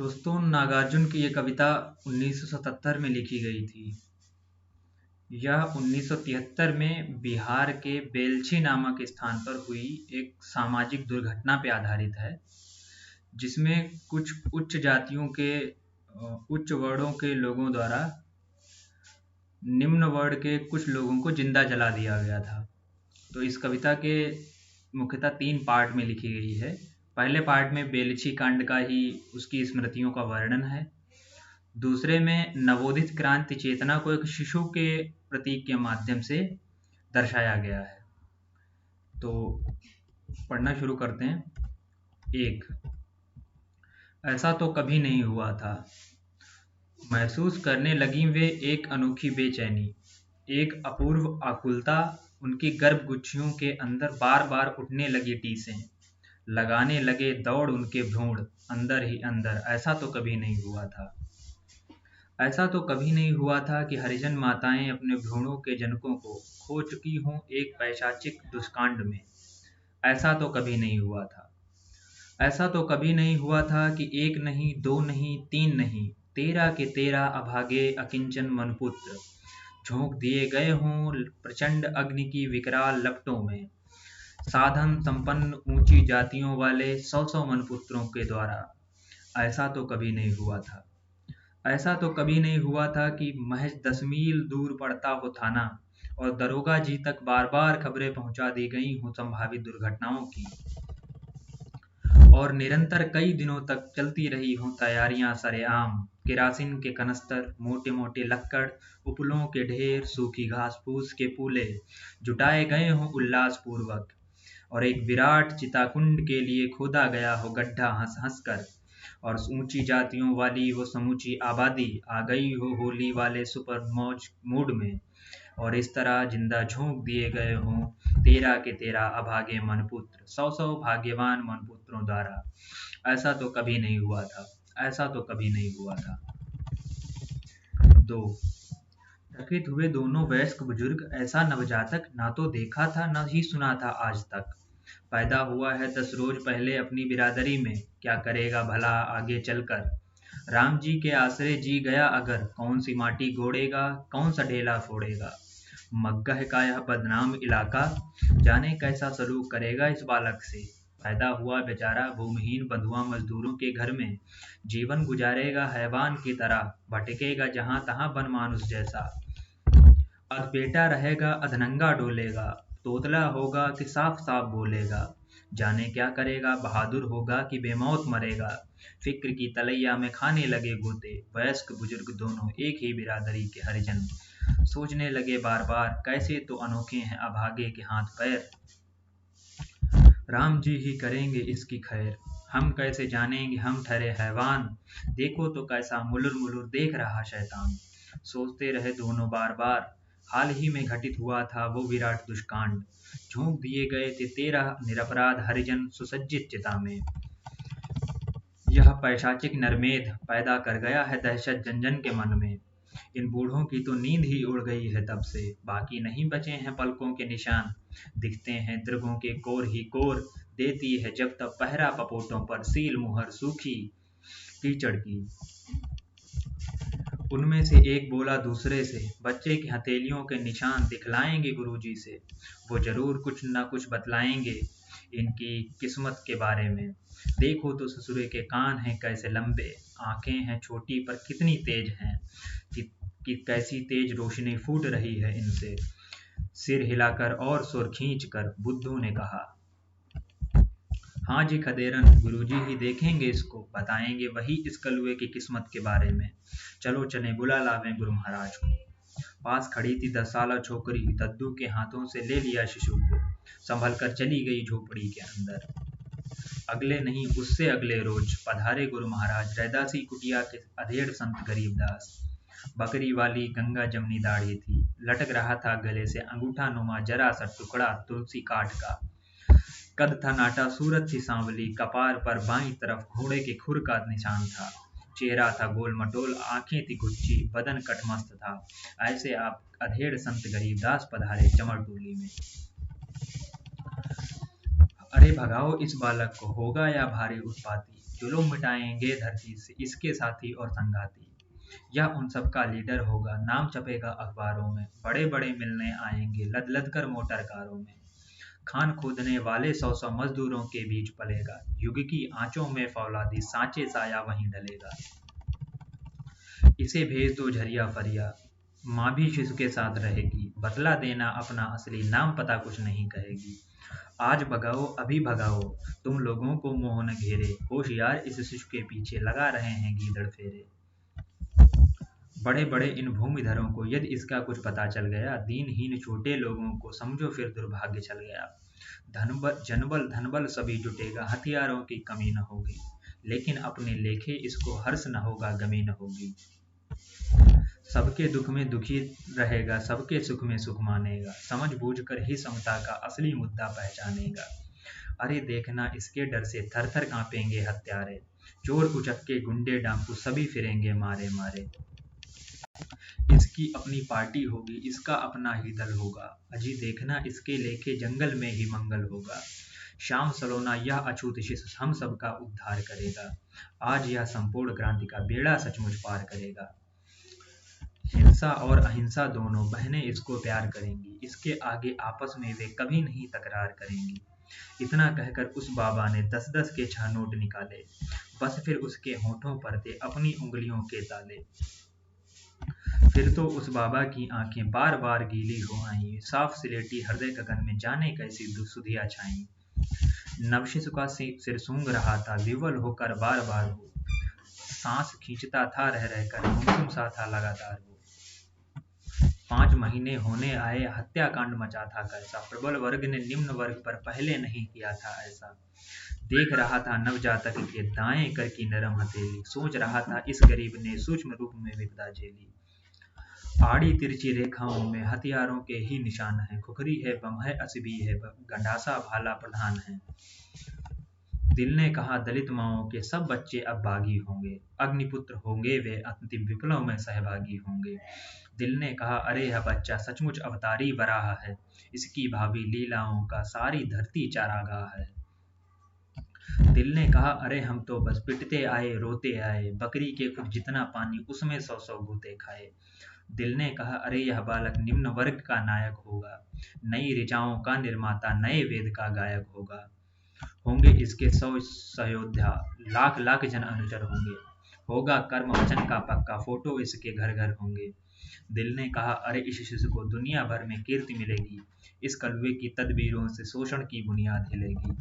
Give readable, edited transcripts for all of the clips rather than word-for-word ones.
दोस्तों, नागार्जुन की ये कविता 1977 में लिखी गई थी। यह 1973 में बिहार के बेलछी नामक स्थान पर हुई एक सामाजिक दुर्घटना पर आधारित है, जिसमें कुछ उच्च जातियों के उच्च वर्णों के लोगों द्वारा निम्न वर्ण के कुछ लोगों को जिंदा जला दिया गया था। तो इस कविता के मुख्यतः 3 पार्ट में लिखी गई है। पहले पार्ट में बेलछी कांड का ही उसकी स्मृतियों का वर्णन है। दूसरे में नवोदित क्रांति चेतना को एक शिशु के प्रतीक के माध्यम से दर्शाया गया है। तो पढ़ना शुरू करते हैं। 1। ऐसा तो कभी नहीं हुआ था। महसूस करने लगी वे एक अनोखी बेचैनी, एक अपूर्व आकुलता। उनकी गर्भगुच्छियों के अंदर बार बार उठने लगी टीसें, लगाने लगे दौड़ उनके भ्रूण अंदर ही अंदर। ऐसा तो कभी नहीं हुआ था। ऐसा तो कभी नहीं हुआ था कि हरिजन माताएं अपने भ्रूणों के जनकों को खो चुकी हों एक पैशाचिक दुष्कांड में। ऐसा तो कभी नहीं हुआ था। ऐसा तो कभी नहीं हुआ था कि 1 नहीं, 2 नहीं, 3 नहीं, 13 के 13 अभागे अकिंचन मनपुत्र झोंक दिए गए हों प्रचंड अग्नि की विकराल लपटों में। साधन संपन्न ऊंची जातियों वाले 100 मनपुत्रों के द्वारा। ऐसा तो कभी नहीं हुआ था। ऐसा तो कभी नहीं हुआ था कि महज 10 मील दूर पड़ता हो थाना और दरोगा जी तक बार बार खबरें पहुंचा दी गई हों संभावित दुर्घटनाओं की, और निरंतर कई दिनों तक चलती रही हों तैयारियां सरेआम। केरासिन के कनस्तर, मोटे मोटे लक्कड़, उपलों के ढेर, सूखी घास फूस के पूले जुटाए गए हों उल्लास पूर्वक, और एक विराट चिताकुंड के लिए खोदा गया हो गड्ढा हंस हंस कर, और ऊंची जातियों वाली वो समूची आबादी आ गई हो होली वाले सुपर मौज मूड में, और इस तरह जिंदा झोंक दिए गए हों 13 के 13 अभागे मनपुत्र 100 भाग्यवान मनपुत्रों द्वारा। ऐसा तो कभी नहीं हुआ था। ऐसा तो कभी नहीं हुआ था। 2। चकित हुए दोनों वयस्क बुजुर्ग। ऐसा नवजातक ना तो देखा था न ही सुना था आज तक। पैदा हुआ है 10 रोज पहले अपनी बिरादरी में, क्या करेगा भला आगे चलकर। राम जी के आसरे जी गया अगर, कौन सी माटी गोड़ेगा, कौन सा ढेला फोड़ेगा। मगह का यह बदनाम इलाका, जाने कैसा सलूक करेगा इस बालक से। पैदा हुआ बेचारा भूमिहीन बंधुआ मजदूरों के घर में, जीवन गुजारेगा हैवान की तरह, भटकेगा जहां तहां बन मानुस जैसा। अध बेटा रहेगा अधनंगा डोलेगा, तोतला होगा कि साफ साफ बोलेगा। जाने क्या करेगा, बहादुर होगा कि बेमौत मरेगा। फिक्र की तलैया में खाने लगे गोते वयस्क बुजुर्ग दोनों एक ही बिरादरी के हरिजन। सोचने लगे बार बार, कैसे तो अनोखे हैं अभागे के हाथ पैर। राम जी ही करेंगे इसकी खैर, हम कैसे जानेंगे हम ठहरे हैवान। देखो तो कैसा मुलुर मुलुर देख रहा शैतान। सोचते रहे दोनों बार बार, हाल ही में घटित हुआ था वो विराट दुष्कांड। झोंक दिए गए थे 13 निरपराध हरिजन सुसज्जित चिता में। यह पैशाचिक नरमेध पैदा कर गया है दहशत जन जन के मन में। इन बूढ़ों की तो नींद ही उड़ गई है तब से, बाकी नहीं बचे हैं पलकों के निशान। दिखते हैं दृगों के कोर ही कोर, देती है जब तक पहरा पपोटों पर सील मुहर सूखी कीचड़ की। उनमें से एक बोला दूसरे से, बच्चे की हथेलियों के निशान दिखलाएंगे गुरुजी से, वो जरूर कुछ न कुछ बतलाएंगे इनकी किस्मत के बारे में। देखो तो ससुरे के कान हैं कैसे लंबे, आंखें हैं छोटी पर कितनी तेज हैं, कि कैसी तेज रोशनी फूट रही है इनसे। सिर हिलाकर और सुर खींच कर बुद्धू ने कहा, हाँ जी खदेरन, गुरुजी ही देखेंगे इसको, बताएंगे वही इस कलुए की किस्मत के बारे में। चलो चले बुला लावें गुरु महाराज को। पास खड़ी थी 10 साला छोकरी, दद्दू के हाथों से ले लिया शिशु को, संभल कर चली गई झोपड़ी के अंदर। अगले नहीं उससे अगले रोज पधारे गुरु महाराज रैदासी कुटिया के अधेड़ संत गरीबदास। बकरी वाली गंगा जमनी दाढ़ी थी, लटक रहा था गले से अंगूठा नुमा जरा सा टुकड़ा तुलसी काठ का। कद था नाटा, सूरत थी सांवली, कपार पर बाईं तरफ घोड़े के खुर का निशान था। चेहरा था गोल मटोल, आंखें थी गुच्ची, बदन कटमस्त था। ऐसे आप अधेड़ संत गरीबदास पधारे चमर टोली में। अरे अरे भगाओ इस बालक को, होगा या भारी उत्पाती, जुलूम मिटाएंगे धरती से इसके साथी और संगाती। यह उन सबका लीडर होगा, नाम छपेगा अखबारों में, बड़े बड़े मिलने आएंगे लद लद कर मोटर कारों में। खान खोदने वाले 100 मजदूरों के बीच पलेगा, युग की आंचों में फौलादी सांचे साया वहीं डलेगा। इसे भेज दो झरिया फरिया, माँ भी शिशु के साथ रहेगी, बदला देना अपना असली नाम पता कुछ नहीं कहेगी। आज भगाओ अभी भगाओ, तुम लोगों को मोह न घेरे, होशियार इस शिशु के पीछे लगा रहे हैं गीदड़ फेरे। बड़े बड़े इन भूमिधरों को यदि इसका कुछ पता चल गया, दीनहीन छोटे लोगों को समझो फिर दुर्भाग्य चल गया। जनबल धनबल सभी जुटेगा, हथियारों की कमी न होगी, लेकिन अपने लेखे इसको हर्ष न होगा, गमी न होगी। सबके दुख में दुखी रहेगा, सबके सुख में सुख मानेगा, समझ बूझ कर ही समता का असली मुद्दा पहचानेगा। अरे देखना इसके डर से थर थर कांपेंगे हत्यारे, चोर उचक्के गुंडे डाकू सभी फिरेंगे मारे मारे। इसकी अपनी पार्टी होगी, इसका अपना ही दल होगा, अजी देखना इसके लेखे जंगल में ही मंगल होगा। श्याम सलोना यह अछूत शिष्य हम सबका उद्धार करेगा, आज यह संपूर्ण क्रांति का बेड़ा सचमुच पार करेगा। हिंसा और अहिंसा दोनों बहनें इसको प्यार करेंगी, इसके आगे आपस में वे कभी नहीं तकरार करेंगी। इतना कहकर उस बाबा ने 10-10 के 6 नोट निकाले, बस फिर उसके होठों पर थे अपनी उंगलियों के ताले। फिर तो उस बाबा की आंखें बार बार गीली हो आईं, साफ सिलेटी हृदय गगन में जाने कैसी सुधिया छाईं। नवशिशु का सिर सूंघ रहा था विवल होकर बार बार वो, सांस खींचता था रह रहकर गुमसुम सा था लगातार वो। 5 महीने होने आए, हत्याकांड मचा था कैसा, प्रबल वर्ग ने निम्न वर्ग पर पहले नहीं किया था ऐसा। देख रहा था नवजातक के दाएं कर की नरम हथेली, सोच रहा था इस गरीब ने सूक्ष्म रूप में विपदा झेली। आड़ी तिरछी रेखाओं में हथियारों के ही निशान हैं, खुखरी है बम है असबी है, गंडासा भाला प्रधान है। दिल ने कहा दलित माओं के सब बच्चे अब बागी होंगे, अग्निपुत्र होंगे वे अंतिम विप्लव में सहभागी होंगे। दिल ने कहा अरे यह बच्चा सचमुच अवतारी वराह है, इसकी भावी लीलाओं का सारी धरती चारागाह है। दिल ने कहा अरे हम तो बस पिटते आए रोते आए, बकरी के खुद जितना पानी उसमें 100 गूते खाए। दिल ने कहा अरे यह बालक निम्न वर्ग का नायक होगा, नई ऋचाओं का निर्माता नए वेद का गायक होगा। होंगे इसके 100 सयोध्या, लाख लाख जन अनुचर होंगे, होगा कर्म वचन का पक्का, फोटो इसके घर घर होंगे। दिल ने कहा अरे इस शिशु को दुनिया भर में कीर्ति मिलेगी, इस कलवे की तदबीरों से शोषण की बुनियाद हिलेगी।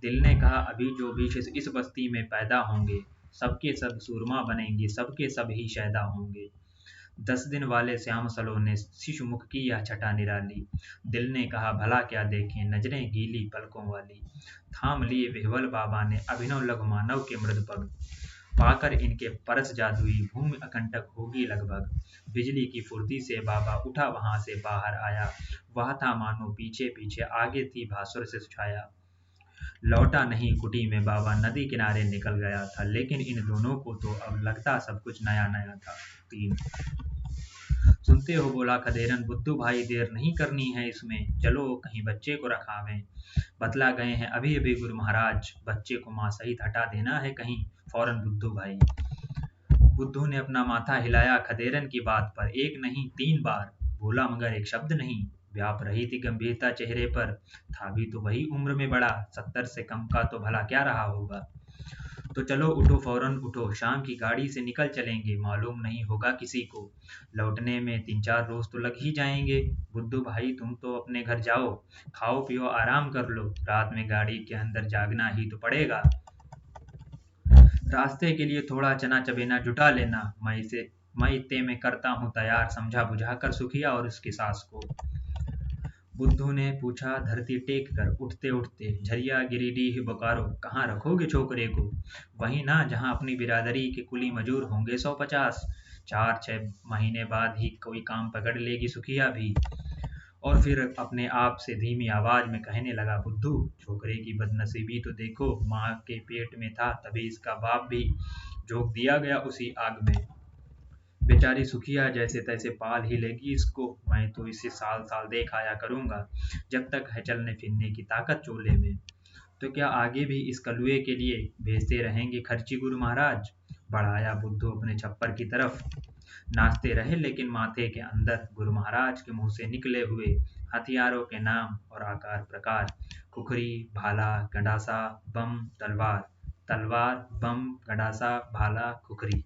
दिल ने कहा अभी जो भी शिशु इस बस्ती में पैदा होंगे, सबके सब सूरमा बनेंगे, सबके सब ही शैदा होंगे। 10 दिन वाले श्याम सलो ने शिशु मुख की यह छटा निराली। दिल ने कहा भला क्या देखें नजरें गीली पलकों वाली, थाम लिए विह्वल बाबा ने अभिनव लघु मानव के मृद पग, पाकर इनके परस जादुई भूमि अकंटक होगी लगभग। बिजली की फुर्ती से बाबा उठा वहां से बाहर आया, वह था मानो पीछे पीछे आगे थी भासुर से छाया। लौटा नहीं कुटी में बाबा, नदी किनारे निकल गया था, लेकिन इन दोनों को तो अब लगता सब कुछ नया नया था। 3 सुनते हो बोला खदेरन, बुद्धू भाई देर नहीं करनी है इसमें, चलो कहीं बच्चे को रखावें। बतला गए हैं अभी अभी गुरु महाराज, बच्चे को माँ सहित हटा देना है कहीं फौरन बुद्धू भाई। बुद्धू ने अपना माथा हिलाया खदेरन की बात पर, एक नहीं 3 बार बोला मगर एक शब्द नहीं। व्याप रही थी गंभीरता चेहरे पर, था भी तो वही उम्र में बड़ा, 70 से कम का तो भला क्या रहा होगा। तो चलो उठो फौरन उठो, शाम की गाड़ी से निकल चलेंगे, मालूम नहीं होगा किसी को, लौटने में 3-4 रोज तो लग ही जाएंगे। बुद्धू भाई तुम तो अपने घर जाओ, खाओ पियो आराम कर लो, रात में गाड़ी के अंदर जागना ही तो पड़ेगा। रास्ते के लिए थोड़ा चना चबेना जुटा लेना, मैं इत्ते में करता हूँ तैयार, समझा बुझाकर सुखिया और उसकी सास को। बुद्धू ने पूछा धरती टेक कर उठते उठते, झरिया गिरिडीह बोकारो, कहाँ रखोगे छोकरे को? वहीं ना जहाँ अपनी बिरादरी के कुली मजूर होंगे 150। 4-6 महीने बाद ही कोई काम पकड़ लेगी सुखिया भी। और फिर अपने आप से धीमी आवाज में कहने लगा बुद्धू, छोकरे की बदनसीबी तो देखो, माँ के पेट में था तभी इसका बाप भी झोंक दिया गया उसी आग में। बेचारी सुखिया जैसे तैसे पाल ही लेगी इसको, मैं तो इसे साल साल देख आया करूंगा, जब तक है चलने फिरने की ताकत चोले में। तो क्या आगे भी इस कलुए के लिए भेजते रहेंगे खर्ची गुरु महाराज? बढ़ाया बुद्धू अपने छप्पर की तरफ। नाचते रहे, लेकिन माथे के अंदर गुरु महाराज के मुंह से निकले हुए हथियारों के नाम और आकार प्रकार: खुखरी, भाला, गंडासा, बम, तलवार। तलवार, बम, गंडासा, भाला, खुखरी।